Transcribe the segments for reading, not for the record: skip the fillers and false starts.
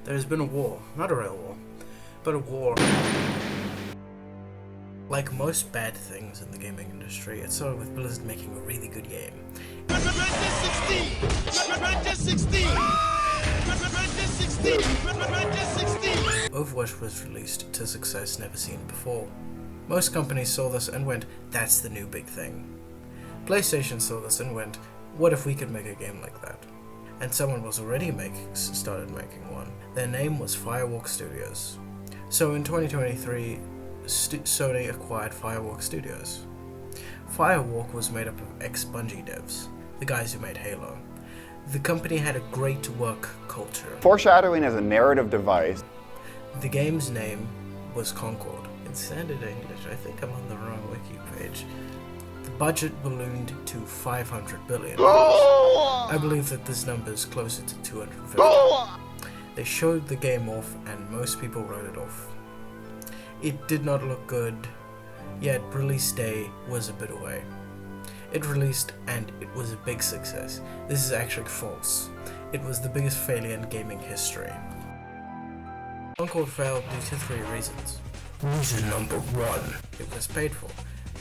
There's been a war, not a real war, but a war. Like most bad things in the gaming industry, it started with Blizzard making a really good game. Overwatch was released to success never seen before. Most companies saw this and went, that's the new big thing. PlayStation saw this and went, what if we could make a game like that? And someone was already started making one. Their name was Firewalk Studios. So in 2023, Sony acquired Firewalk Studios. Firewalk was made up of ex-Bungie devs, the guys who made Halo. The company had a great work culture. Foreshadowing is a narrative device. The game's name was Concord. In standard English, I think I'm on the wrong wiki page. The budget ballooned to $500 billion. I believe that this number is closer to 250. They showed the game off and most people wrote it off. It did not look good, yet release day was a bit away. It released and it was a big success. This is actually false. It was the biggest failure in gaming history. Concord failed due to 3 reasons. Reason number 1, it was paid for.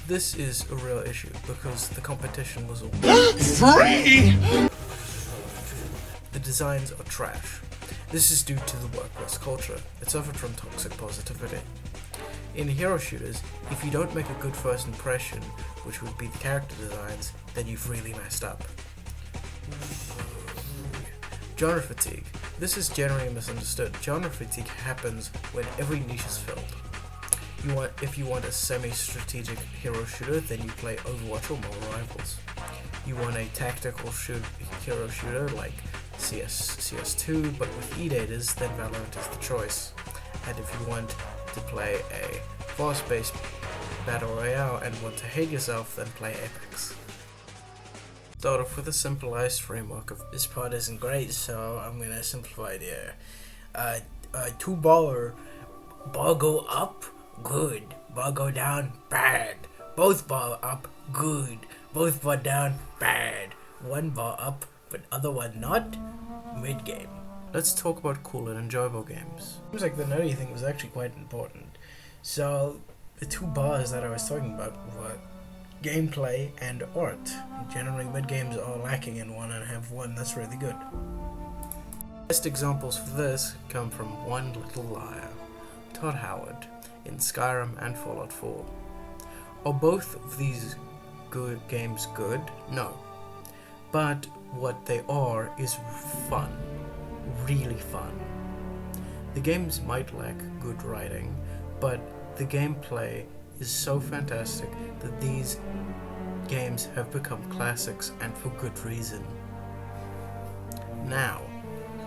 This is a real issue because the competition was all free! The designs are trash. This is due to the workplace culture. It suffered from toxic positivity. In hero shooters, if you don't make a good first impression, which would be the character designs, then you've really messed up. Genre fatigue. This is generally misunderstood. Genre fatigue happens when every niche is filled. If you want a semi-strategic hero shooter, then you play Overwatch or Marvel Rivals. You want a tactical hero shooter like CS2, but with E-daters, then Valorant is the choice. And if you want to play a fast-paced battle royale and want to hate yourself, then play Apex. Start off with a simplified framework of this part isn't great, so I'm gonna simplify it here. 2 baller, ball go up, good. Ball go down, bad. Both ball up, good. Both ball down, bad. 1 ball up, but other one not, mid-game. Let's talk about cool and enjoyable games. Seems like the nerdy thing was actually quite important. So, the 2 bars that I was talking about were gameplay and art. Generally, mid-games are lacking in one and have one that's really good. Best examples for this come from One Little Liar, Todd Howard, in Skyrim and Fallout 4. Are both of these games good? No. But what they are is fun. Really fun. The games might lack good writing, but the gameplay is so fantastic that these games have become classics, and for good reason. Now,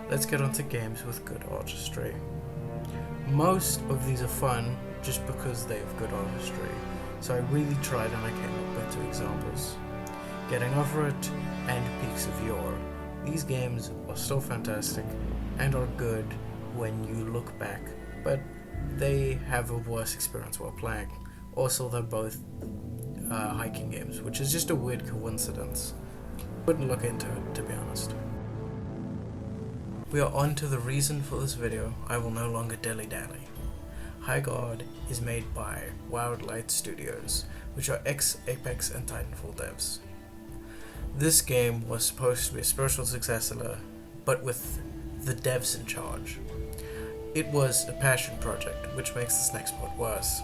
let's get onto games with good artistry. Most of these are fun just because they have good artistry, so I really tried and I came up with 2 examples. Getting Over It and Peaks of Yore. These games are still fantastic and are good when you look back, but they have a worse experience while playing. Also, they're both hiking games, which is just a weird coincidence. Wouldn't look into it, to be honest. We are on to the reason for this video. I will no longer dilly-dally. High Guard is made by Wildlight Studios, which are ex-Apex and Titanfall devs. This game was supposed to be a spiritual successor, but with the devs in charge. It was a passion project, which makes this next part worse.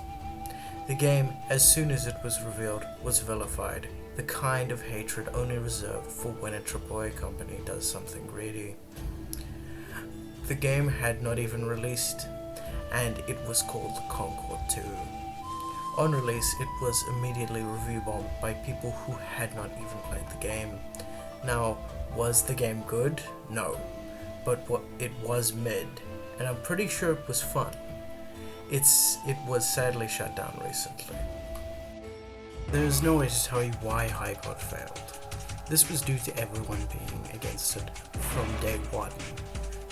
The game, as soon as it was revealed, was vilified, the kind of hatred only reserved for when a AAA company does something greedy. The game had not even released, and it was called Concord 2. On release, it was immediately review bombed by people who had not even played the game. Now, was the game good? No, but it was mid, and I'm pretty sure it was fun. It was sadly shut down recently. There is no way to tell you why High Guard failed. This was due to everyone being against it from day one.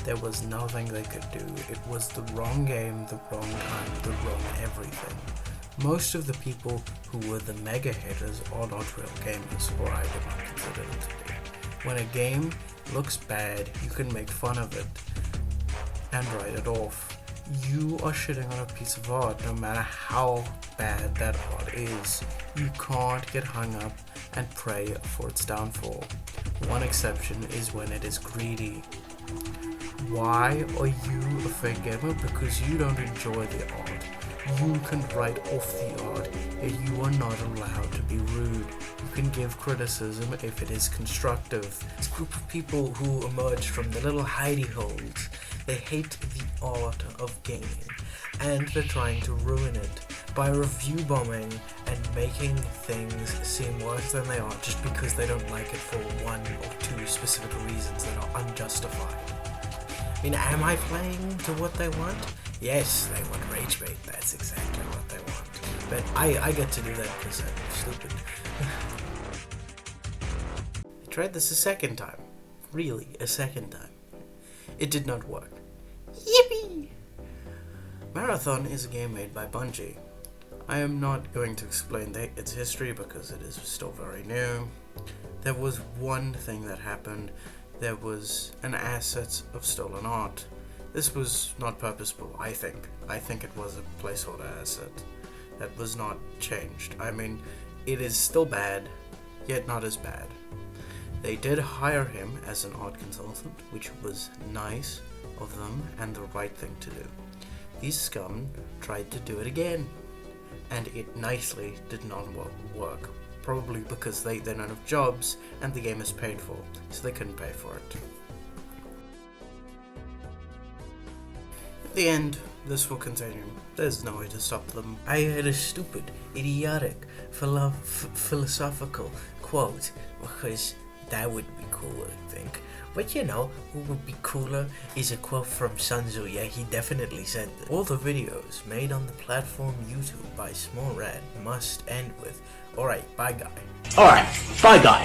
There was nothing they could do. It was the wrong game, the wrong time, the wrong everything. Most of the people who were the mega haters are not real gamers, or I do not consider them to be. When a game looks bad, you can make fun of it, and write it off. You are shitting on a piece of art no matter how bad that art is. You can't get hung up and pray for its downfall. One exception is when it is greedy. Why are you a fake gamer? Because you don't enjoy the art. You can write off the art, yet you are not allowed to be rude. You can give criticism if it is constructive. This group of people who emerge from the little hidey holes, they hate the art of gaming, and they're trying to ruin it by review bombing and making things seem worse than they are just because they don't like it for one or two specific reasons that are unjustified. I mean, am I playing to what they want? Yes, they want rage bait, that's exactly what they want. But I get to do that because I'm stupid. I tried this a second time. Really, a second time. It did not work. Yippee! Marathon is a game made by Bungie. I am not going to explain its history because it is still very new. There was one thing that happened. There was an asset of stolen art. This was not purposeful, I think. I think it was a placeholder asset that was not changed. I mean, it is still bad, yet not as bad. They did hire him as an art consultant, which was nice of them and the right thing to do. These scum tried to do it again, and it nicely did not work. Probably because they don't have jobs and the game is paid for, so they couldn't pay for it. At the end, this will continue. There's no way to stop them. I had a stupid, idiotic, philosophical quote, because that would be cool, I think. But you know, what would be cooler is a quote from Sun Tzu. Yeah, he definitely said that. All the videos made on the platform YouTube by Small Red must end with, "Alright, bye guy." Alright, bye guy.